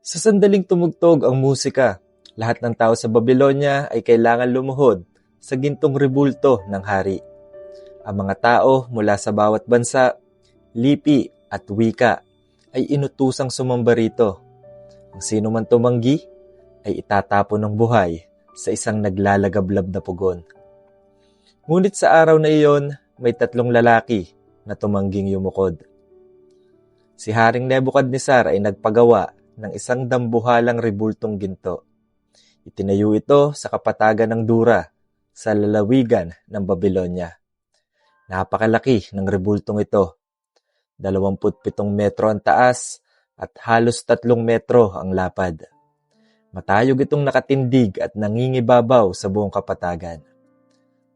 Sa sandaling tumugtog ang musika, lahat ng tao sa Babylonia ay kailangan lumuhod sa gintong rebulto ng hari. Ang mga tao mula sa bawat bansa, lipi at wika ay inutusang sumamba rito. Ang sino man tumanggi ay itatapon ng buhay sa isang naglalagablab na pugon. Ngunit sa araw na iyon, may 3 lalaki na tumangging yumukod. Si Haring Nebukadnesar ay nagpagawa ng isang dambuhalang rebultong ginto. Itinayo ito sa kapatagan ng Dura sa lalawigan ng Babylonia. Napakalaki ng rebultong ito. 27 metro ang taas at halos 3 metro ang lapad. Matayog itong nakatindig at nangingibabaw sa buong kapatagan.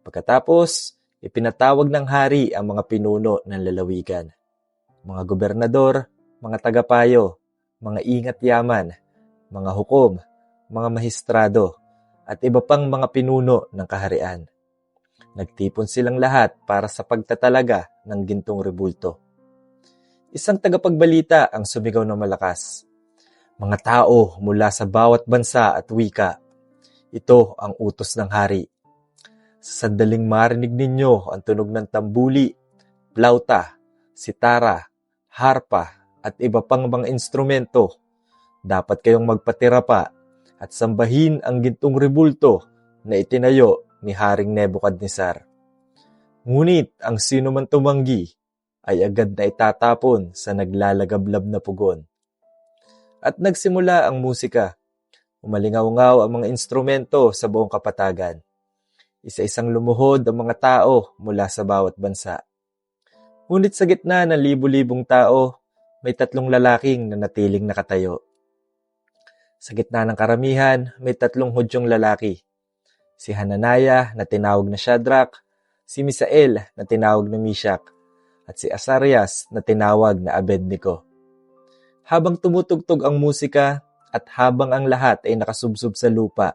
Pagkatapos, ipinatawag ng hari ang mga pinuno ng lalawigan. Mga gobernador, mga tagapayo, mga ingat yaman, mga hukom, mga mahistrado, at iba pang mga pinuno ng kaharian. Nagtipon silang lahat para sa pagtatalaga ng gintong rebulto. Isang tagapagbalita ang sumigaw ng malakas. Mga tao mula sa bawat bansa at wika, ito ang utos ng hari. Sa sandaling marinig ninyo ang tunog ng tambuli, plauta, sitara, harpa, at iba pang mga instrumento, dapat kayong magpatira pa at sambahin ang gintong rebulto na itinayo ni Haring Nebukadnesar. Ngunit ang sino man tumanggi ay agad na itatapon sa naglalagablab na pugon. At nagsimula ang musika. Umalingaw-ngaw ang mga instrumento sa buong kapatagan. Isa-isang lumuhod ang mga tao mula sa bawat bansa. Ngunit sa gitna ng libu-libong tao, may 3 lalaking na natiling nakatayo. Sa gitna ng karamihan, may 3 Hudyong lalaki. Si Hananiah na tinawag na Shadrach, si Misael na tinawag na Meshach, at si Azarias na tinawag na Abednego. Habang tumutugtog ang musika at habang ang lahat ay nakasubsob sa lupa,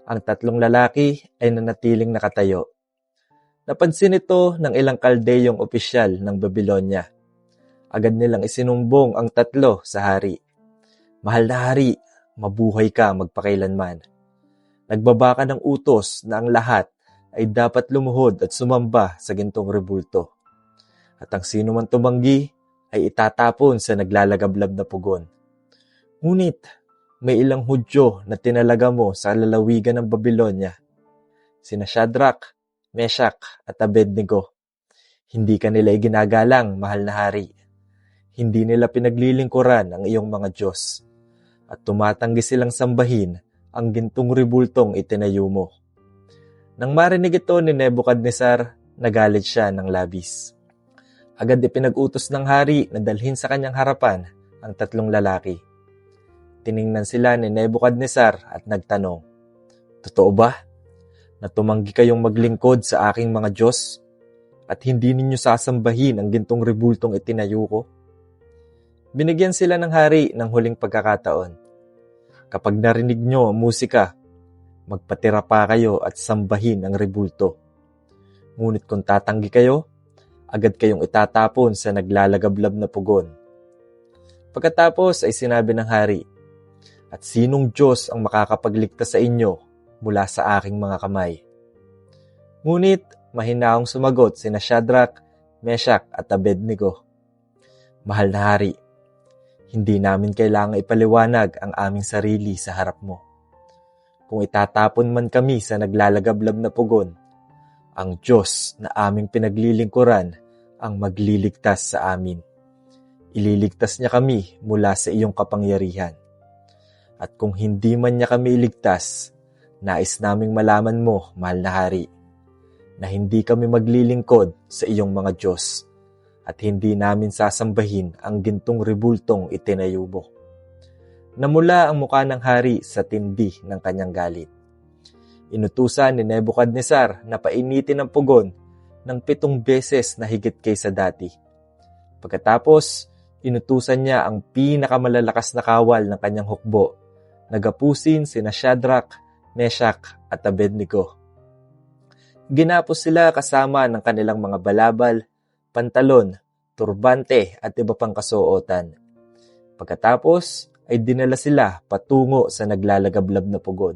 ang 3 lalaki ay nanatiling nakatayo. Napansin ito ng ilang kaldeyong opisyal ng Babylonia. Agad nilang isinumbong ang 3 sa hari. Mahal na hari, mabuhay ka magpakailanman. Nagbaba ka ng utos na ang lahat ay dapat lumuhod at sumamba sa gintong rebulto. At ang sino man tumanggi ay itatapon sa naglalagablab na pugon. Ngunit may ilang Hudyo na tinalaga mo sa lalawigan ng Babylonia. Sina Shadrach, Meshach at Abednego. Hindi ka nila iginagalang, mahal na hari. Hindi nila pinaglilingkuran ang iyong mga Diyos. At tumatanggi silang sambahin ang gintong rebultong itinayo mo. Nang marinig ito ni Nebukadnesar, nagalit siya ng labis. Agad ipinag-utos ng hari na dalhin sa kanyang harapan ang 3 lalaki. Tiningnan sila ni Nebukadnesar at nagtanong, "Totoo ba na tumanggi kayong maglingkod sa aking mga Diyos at hindi ninyo sasambahin ang gintong rebultong itinayo ko?" Binigyan sila ng hari ng huling pagkakataon. Kapag narinig nyo ang musika, magpatira pa kayo at sambahin ang rebulto. Ngunit kung tatanggi kayo, agad kayong itatapon sa naglalagablab na pugon. Pagkatapos ay sinabi ng hari, "At sinong Diyos ang makakapagligtas sa inyo mula sa aking mga kamay?" Ngunit mahinaong sumagot sina Shadrach, Meshach at Abednego, "Mahal na hari, hindi namin kailangang ipaliwanag ang aming sarili sa harap mo. Kung itatapon man kami sa naglalagablab na pugon, ang Diyos na aming pinaglilingkuran ang magliligtas sa amin. Ililigtas niya kami mula sa iyong kapangyarihan. At kung hindi man niya kami iligtas, nais naming malaman mo, mahal na hari, na hindi kami maglilingkod sa iyong mga Diyos at hindi namin sasambahin ang gintong rebultong itinayo mo." Namula ang muka ng hari sa tindi ng kanyang galit. Inutusan ni Nebukadnesar na painitin ang pugon ng 7 beses na higit kaysa dati. Pagkatapos, inutusan niya ang pinakamalalakas na kawal ng kanyang hukbo, nagapusin sina Shadrach, Meshach at Abednego. Ginapos sila kasama ng kanilang mga balabal, pantalon, turbante at iba pang kasuotan. Pagkatapos ay dinala sila patungo sa naglalagablab na pugon.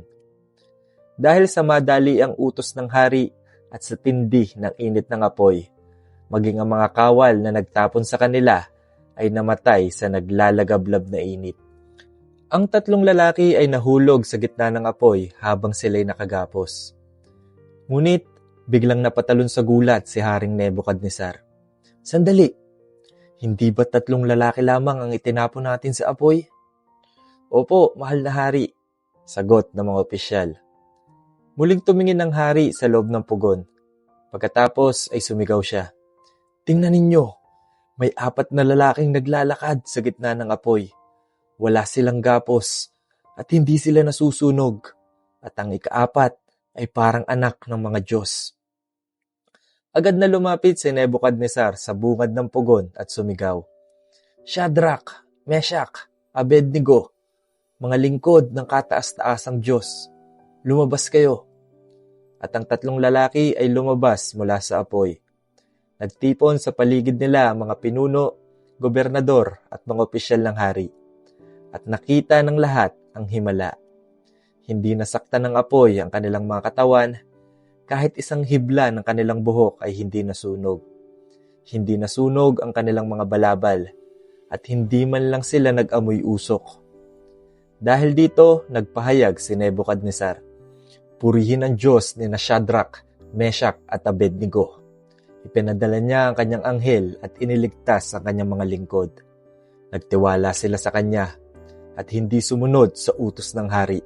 Dahil sa madali ang utos ng hari at sa tindi ng init ng apoy, maging ang mga kawal na nagtapon sa kanila ay namatay sa naglalagablab na init. Ang tatlong lalaki ay nahulog sa gitna ng apoy habang sila'y nakagapos. Ngunit biglang napatalon sa gulat si Haring Nebukadnesar. Sandali! Hindi ba tatlong lalaki lamang ang itinapon natin sa apoy? Opo, mahal na hari, sagot ng mga opisyal. Muling tumingin ang hari sa loob ng pugon. Pagkatapos ay sumigaw siya. Tingnan ninyo, may 4 na lalaking naglalakad sa gitna ng apoy. Wala silang gapos at hindi sila nasusunog. At ang ika-4 ay parang anak ng mga Diyos. Agad na lumapit si Nebukadnesar sa bungad ng pugon at sumigaw. Shadrach, Meshach, Abednego, mga lingkod ng kataas-taasang Diyos, lumabas kayo. At ang 3 lalaki ay lumabas mula sa apoy. Nagtipon sa paligid nila ang mga pinuno, gobernador at mga opisyal ng hari. At nakita ng lahat ang himala. Hindi nasaktan ng apoy ang kanilang mga katawan, kahit isang hibla ng kanilang buhok ay hindi nasunog. Hindi nasunog ang kanilang mga balabal, at hindi man lang sila nag-amoy usok. Dahil dito, nagpahayag si Nebukadnesar. Purihin ang Diyos ni Shadrach, Meshach at Abednego. Ipinadala niya ang kanyang anghel at iniligtas ang kanyang mga lingkod. Nagtiwala sila sa kanya at hindi sumunod sa utos ng hari.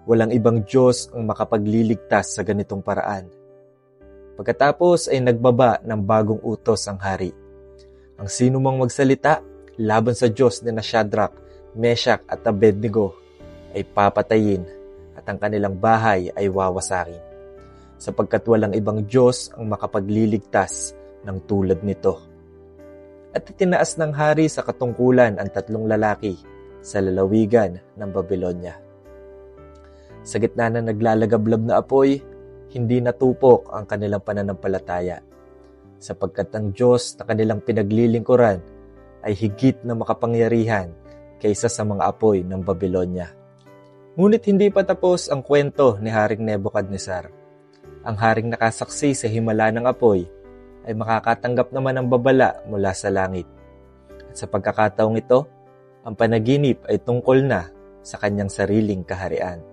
Walang ibang Diyos ang makapagliligtas sa ganitong paraan. Pagkatapos ay nagbaba ng bagong utos ang hari. Ang sino mang magsalita laban sa Diyos ni Shadrach, Meshach at Abednego ay papatayin at ang kanilang bahay ay wawasakin, sapagkat walang ibang Diyos ang makapagliligtas ng tulad nito. At itinaas ng hari sa katungkulan ang 3 lalaki sa lalawigan ng Babylonia. Sa gitna ng naglalagablab na apoy, hindi natupok ang kanilang pananampalataya, sapagkat ang Diyos na kanilang pinaglilingkuran ay higit na makapangyarihan kaysa sa mga apoy ng Babylonia. Ngunit hindi pa tapos ang kwento ni Haring Nebukadnesar. Ang haring nakasaksi sa himala ng apoy ay makakatanggap naman ng babala mula sa langit. At sa pagkakataong ito, ang panaginip ay tungkol na sa kanyang sariling kaharian.